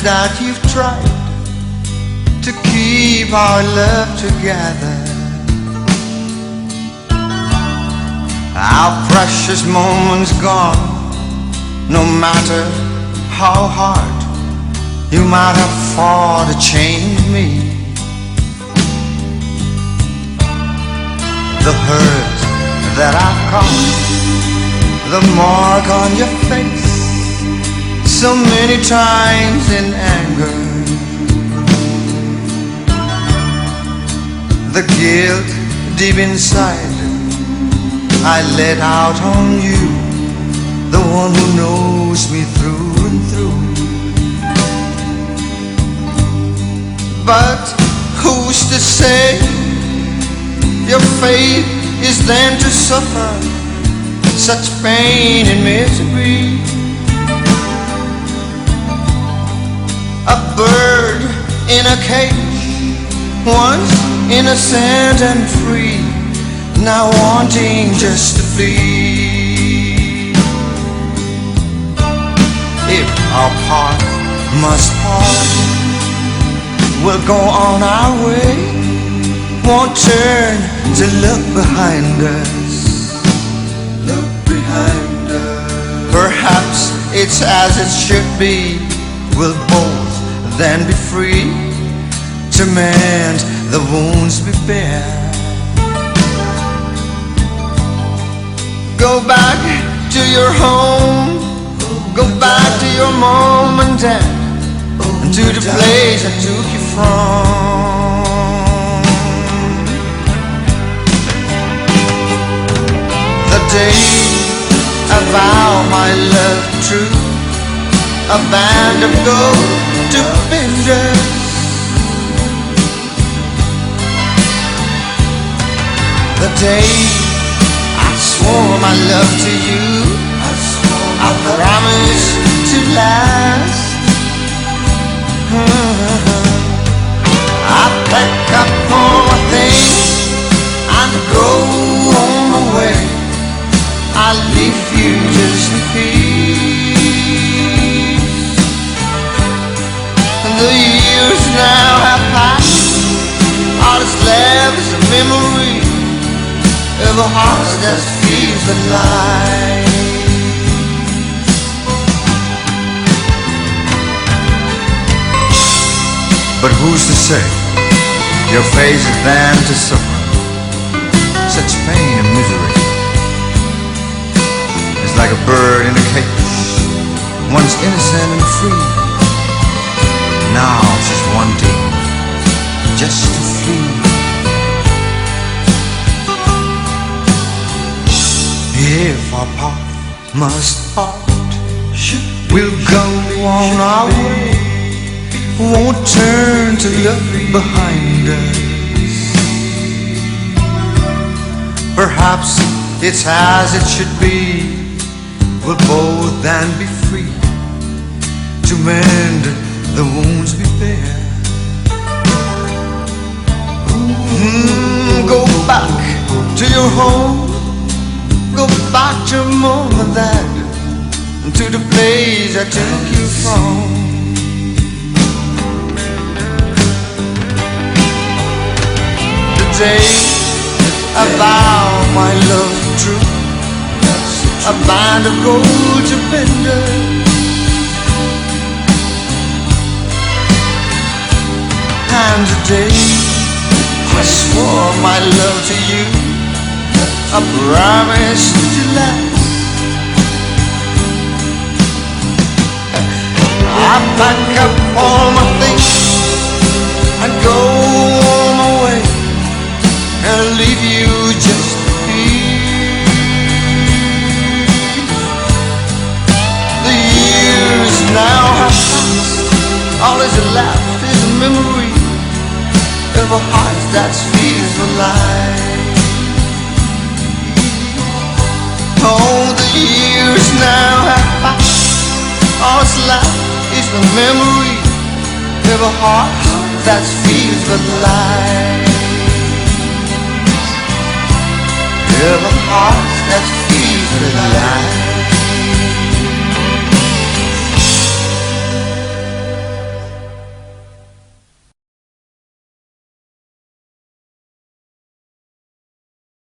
times that you've tried to keep our love together. Our precious moments gone, no matter how hard you might have fought to change me. The hurt that I've caused, the mark on your face, so many times in anger, the guilt deep inside I let out on you, the one who knows me through and through. But who's to say your fate is then to suffer such pain and misery? A bird in a cage, once innocent and free, now wanting just to flee. If our path must part, we'll go on our way, won't turn to look behind us. Look behind us. Perhaps it's as it should be, we'll both then be free to mend the wounds we bear. Go back to your home, go back to your mom and dad, and to the place I took you from. The day I vow my love true, a band of gold to bind us. The day I swore my love to you, I promised to last. I pack up all my things and go on my way. I leave you just in peace. The years now have passed, all that's left is a memory of a heart that feels alive. But who's to say your face is then to suffer such pain and misery? It's like a bird in a cage, once innocent and free, now she's wanting just to flee. If our path must part, we'll go on our way, won't turn to look behind us. Perhaps it's as it should be, we'll both then be free to mend the wounds we bear. Go back to your home, go back to mom and dad, to the place I took you from. The day I vow my love true, a band of gold to bind us. And today I swore my love to you, I promise to last. I pack up all my things and go on my way, and leave you just to peace. The years now have passed, all is left is a memory of a heart that feels alive. Oh, the years now have passed, all that's left is the memory of a heart that feels alive. Of a heart that feels alive.